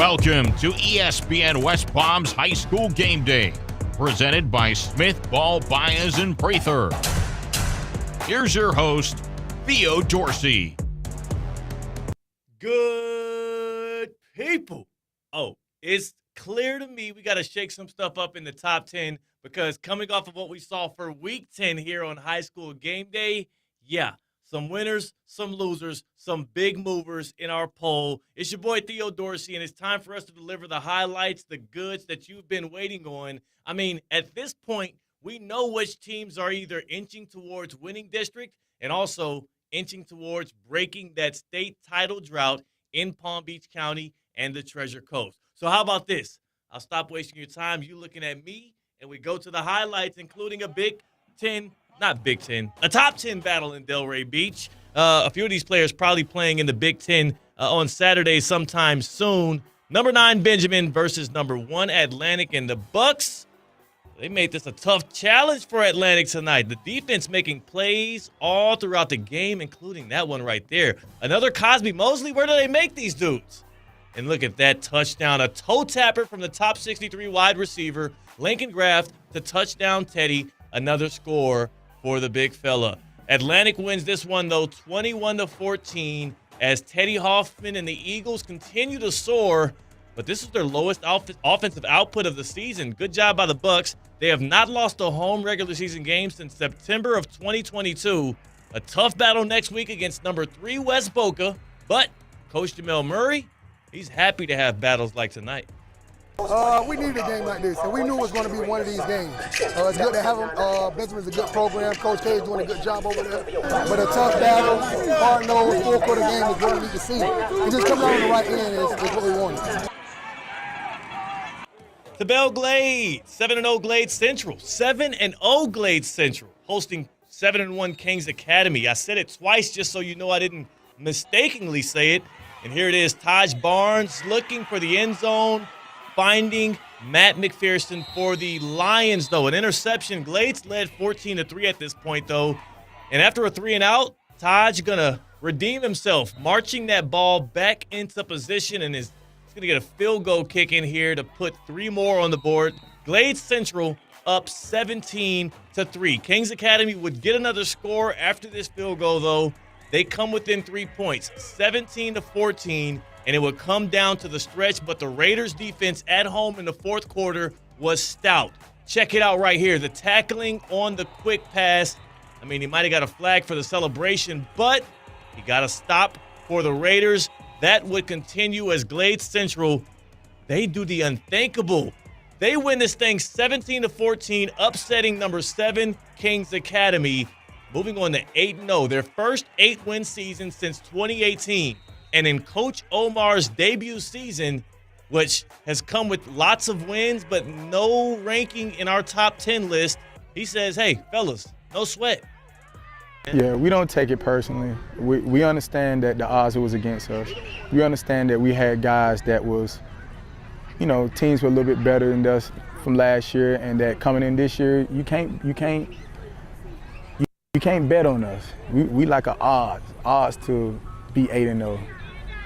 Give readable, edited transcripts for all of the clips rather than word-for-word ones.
Welcome to ESPN West Palm's High School Game Day, presented by Smith Ball Baez and Prather. Here's your host, Theo Dorsey. Good people. Oh, it's clear to me we got to shake some stuff up in the top 10 because coming off of what we saw for week 10 here on High School Game Day, yeah, some winners, some losers, some big movers in our poll. It's your boy Theo Dorsey, and it's time for us to deliver the highlights, the goods that you've been waiting on. I mean, at this point, we know which teams are either inching towards winning district and also inching towards breaking that state title drought in Palm Beach County and the Treasure Coast. So how about this? I'll stop wasting your time. You looking at me, and we go to the highlights, including a top 10 battle in Delray Beach. A few of these players probably playing in the Big Ten on Saturday sometime soon. Number 9 Benjamin versus number 1 Atlantic, and the Bucks. They made this a tough challenge for Atlantic tonight. The defense making plays all throughout the game, including that one right there. Another Cosby Mosley. Where do they make these dudes? And look at that touchdown. A toe tapper from the top 63 wide receiver, Lincoln Graft, to touchdown Teddy. Another score for the big fella. Atlantic wins this one, though, 21-14, as Teddy Hoffman and the Eagles continue to soar. But this is their lowest offensive output of the season. Good job by the Bucks. They have not lost a home regular season game since September of 2022. A tough battle next week against number 3 West Boca. But Coach Jamel Murray, he's happy to have battles like tonight. We needed a game like this, and we knew it was going to be one of these games. It's good to have him. Benjamin's a good program. Coach K is doing a good job over there. But a tough battle, hard-nosed, full-quarter game is what we need to see. And just coming out on the right end is what we wanted. The Bell Glade, 7-0 Glade Central. 7-0 Glade Central, hosting 7-1 Kings Academy. I said it twice just so you know I didn't mistakenly say it. And here it is, Taj Barnes looking for the end zone, finding Matt McPherson for the Lions, though. An interception. Glades led 14-3 at this point, though. And after a 3-and-out, Taj going to redeem himself, marching that ball back into position, and is going to get a field goal kick in here to put 3 more on the board. Glades Central up 17-3. Kings Academy would get another score after this field goal, though. They come within 3 points, 17-14. And it would come down to the stretch, but the Raiders' defense at home in the fourth quarter was stout. Check it out right here. The tackling on the quick pass. I mean, he might have got a flag for the celebration, but he got a stop for the Raiders. That would continue as Glade Central, they do the unthinkable. They win this thing 17-14, upsetting number 7 Kings Academy, moving on to 8-0, their first 8-win season since 2018. And in Coach Omar's debut season, which has come with lots of wins but no ranking in our top 10 list, he says, hey, fellas, no sweat. Yeah, we don't take it personally. We understand that the odds was against us. We understand that we had guys that was, teams were a little bit better than us from last year, and that coming in this year, you can't bet on us. We like a odds to be 8-0.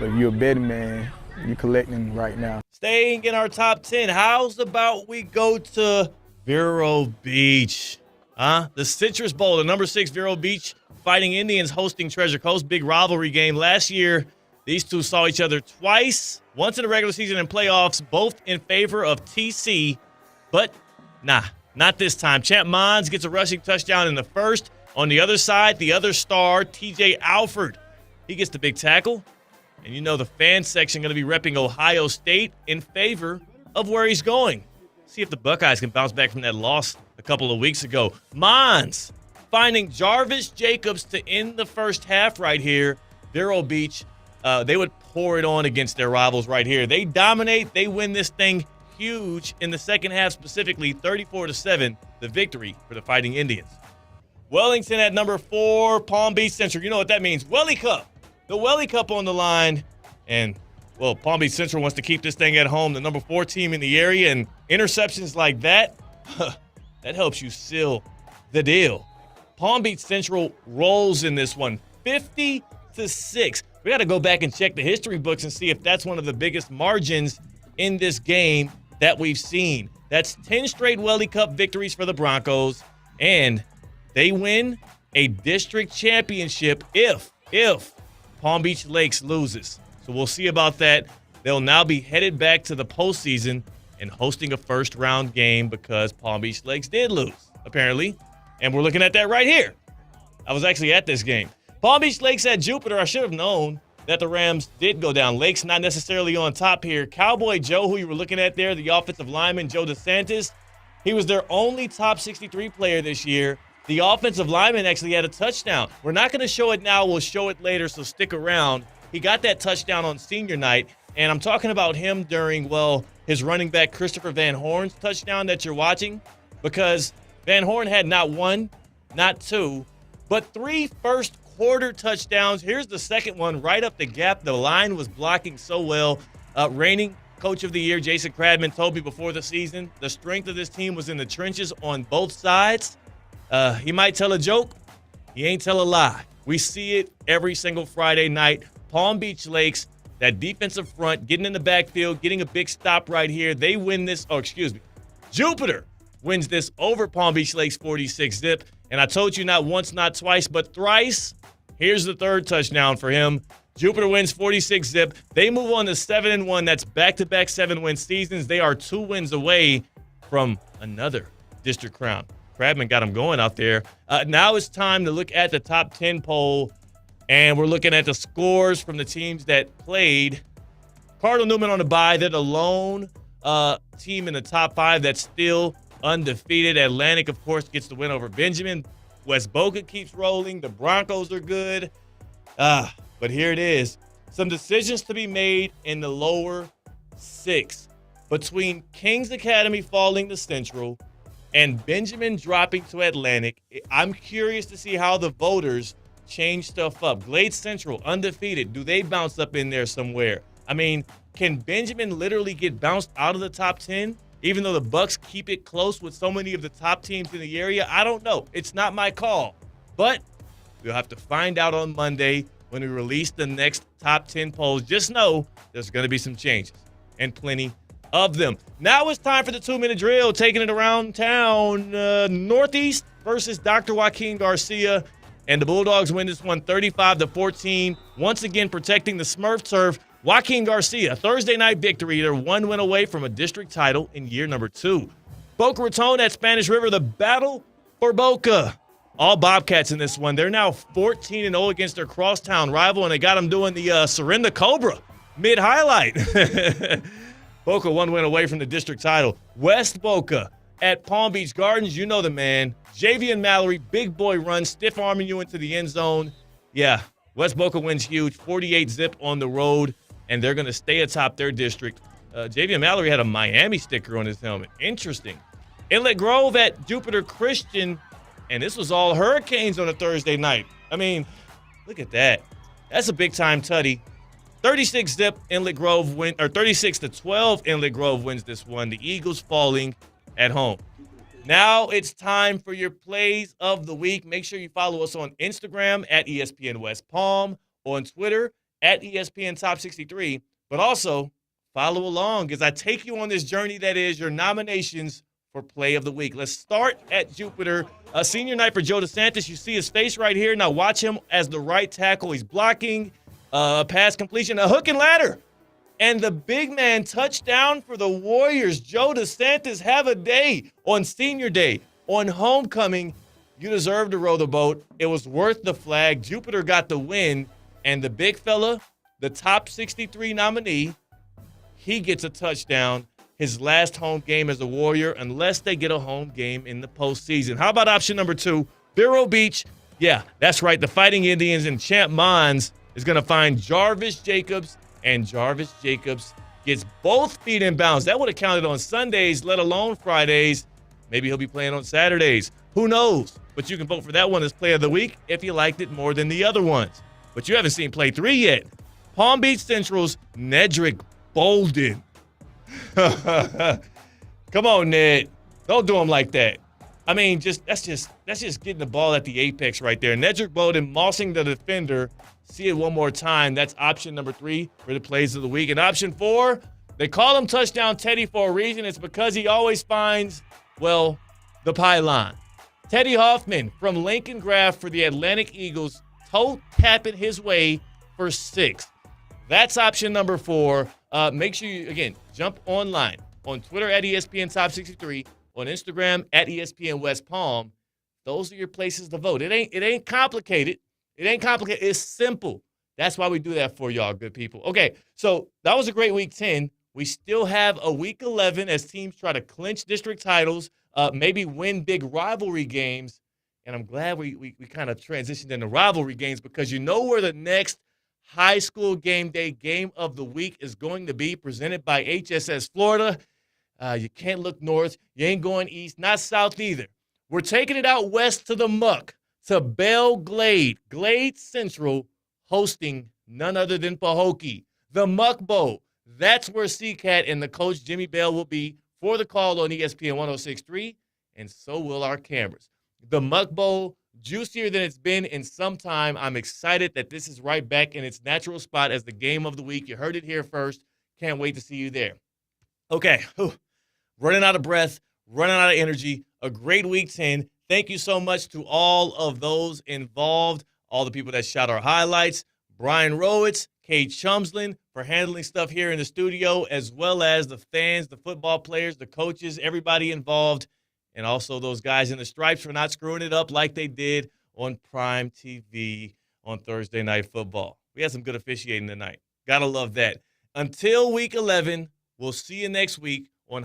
But if you're a betting man, you're collecting right now. Staying in our top 10, how's about we go to Vero Beach? The Citrus Bowl, the number 6 Vero Beach Fighting Indians hosting Treasure Coast. Big rivalry game. Last year, these two saw each other twice, once in the regular season and playoffs, both in favor of TC. But, not this time. Champ Mons gets a rushing touchdown in the first. On the other side, the other star, TJ Alford, he gets the big tackle. And the fan section going to be repping Ohio State in favor of where he's going. See if the Buckeyes can bounce back from that loss a couple of weeks ago. Mons finding Jarvis Jacobs to end the first half right here. Vero Beach, they would pour it on against their rivals right here. They dominate. They win this thing huge in the second half, specifically 34-7, the victory for the Fighting Indians. Wellington at number 4, Palm Beach Central. You know what that means. Welly Cup. The Welly Cup on the line. And, Palm Beach Central wants to keep this thing at home, the number 4 team in the area. And interceptions like that, that helps you seal the deal. Palm Beach Central rolls in this one, 50-6. We got to go back and check the history books and see if that's one of the biggest margins in this game that we've seen. That's 10 straight Wellie Cup victories for the Broncos, and they win a district championship if Palm Beach Lakes loses. So we'll see about that. They'll now be headed back to the postseason and hosting a first-round game because Palm Beach Lakes did lose, apparently. And we're looking at that right here. I was actually at this game. Palm Beach Lakes at Jupiter. I should have known that the Rams did go down. Lakes not necessarily on top here. Cowboy Joe, who you were looking at there, the offensive lineman, Joe DeSantis, he was their only top 63 player this year. The offensive lineman actually had a touchdown. We're not going to show it now. We'll show it later, so stick around. He got that touchdown on senior night, and I'm talking about him during, his running back Christopher Van Horn's touchdown that you're watching, because Van Horn had not one, not two, but 3 first-quarter touchdowns. Here's the second one right up the gap. The line was blocking so well. Reigning Coach of the Year, Jason Cradman, told me before the season the strength of this team was in the trenches on both sides. He might tell a joke. He ain't tell a lie. We see it every single Friday night. Palm Beach Lakes, that defensive front, getting in the backfield, getting a big stop right here. They win this. Jupiter wins this over Palm Beach Lakes 46-zip. And I told you not once, not twice, but thrice. Here's the third touchdown for him. Jupiter wins 46-zip. They move on to 7-1. That's back-to-back 7-win seasons. They are 2 wins away from another district crown. Cradman got them going out there. Now it's time to look at the top 10 poll, and we're looking at the scores from the teams that played. Cardinal Newman on the bye. They're the lone team in the top 5 that's still undefeated. Atlantic, of course, gets the win over Benjamin. West Boca keeps rolling. The Broncos are good. But here it is. Some decisions to be made in the lower 6 between Kings Academy falling to Central and Benjamin dropping to Atlantic. I'm curious to see how the voters change stuff up. Glade Central, undefeated. Do they bounce up in there somewhere? I mean, can Benjamin literally get bounced out of the top 10, even though the Bucks keep it close with so many of the top teams in the area? I don't know. It's not my call. But we'll have to find out on Monday when we release the next top 10 polls. Just know there's going to be some changes, and plenty of them. Now it's time for the 2-minute drill, taking it around town. Northeast versus Dr. Joaquin Garcia, and the Bulldogs win this one 35-14. Once again, protecting the Smurf turf. Joaquin Garcia, Thursday night victory. They're 1 win away from a district title in year number 2. Boca Raton at Spanish River, the battle for Boca. All Bobcats in this one. They're now 14-0 against their crosstown rival, and they got them doing the Surrender Cobra mid-highlight. Boca 1 win away from the district title. West Boca at Palm Beach Gardens. You know the man. Javian Mallory, big boy run, stiff arming you into the end zone. Yeah, West Boca wins huge, 48-zip on the road, and they're going to stay atop their district. Javian Mallory had a Miami sticker on his helmet. Interesting. Inlet Grove at Jupiter Christian, and this was all Hurricanes on a Thursday night. I mean, look at that. That's a big-time tutty. 36-zip Inlet Grove win, or 36-12 Inlet Grove wins this one. The Eagles falling at home. Now it's time for your plays of the week. Make sure you follow us on Instagram at ESPN West Palm, on Twitter at ESPN Top 63, but also follow along as I take you on this journey that is your nominations for play of the week. Let's start at Jupiter. Senior night for Joe DeSantis. You see his face right here. Now watch him as the right tackle. He's blocking. Pass completion, a hook and ladder. And the big man touchdown for the Warriors. Joe DeSantis, have a day on senior day, on homecoming. You deserve to row the boat. It was worth the flag. Jupiter got the win. And the big fella, the top 63 nominee, he gets a touchdown. His last home game as a Warrior, unless they get a home game in the postseason. How about option number 2? Vero Beach. Yeah, that's right. The Fighting Indians and Champ Mons is going to find Jarvis Jacobs, and Jarvis Jacobs gets both feet in bounds. That would have counted on Sundays, let alone Fridays. Maybe he'll be playing on Saturdays. Who knows? But you can vote for that one as play of the week if you liked it more than the other ones. But you haven't seen play 3 yet. Palm Beach Central's Nedrick Bolden. Come on, Ned. Don't do him like that. I mean, that's just getting the ball at the apex right there. Nedrick Bolden mossing the defender, see it one more time. That's option number 3 for the plays of the week. And option 4, they call him Touchdown Teddy for a reason. It's because he always finds, well, the pylon. Teddy Hoffman from Lincoln Graft for the Atlantic Eagles, toe tapping his way for 6. That's option number 4. Make sure you, again, jump online on Twitter at ESPN Top 63, on Instagram at ESPN West Palm. Those are your places to vote. It ain't complicated. It ain't complicated. It's simple. That's why we do that for y'all, good people. Okay, so that was a great week 10. We still have a week 11 as teams try to clinch district titles, maybe win big rivalry games. And I'm glad we kind of transitioned into rivalry games because you know where the next high school game day game of the week is going to be, presented by HSS Florida. You can't look north. You ain't going east, not south either. We're taking it out west to the muck, to Belle Glade. Glade Central hosting none other than Pahokee. The Muck Bowl. That's where CCAT and the coach Jimmy Bell will be for the call on ESPN 106.3, and so will our cameras. The Muck Bowl, juicier than it's been in some time. I'm excited that this is right back in its natural spot as the game of the week. You heard it here first. Can't wait to see you there. Okay, running out of breath, running out of energy. A great week 10. Thank you so much to all of those involved, all the people that shot our highlights, Brian Rowitz, Kate Chumslin for handling stuff here in the studio, as well as the fans, the football players, the coaches, everybody involved, and also those guys in the stripes for not screwing it up like they did on Prime TV on Thursday Night Football. We had some good officiating tonight. Gotta love that. Until week 11, we'll see you next week on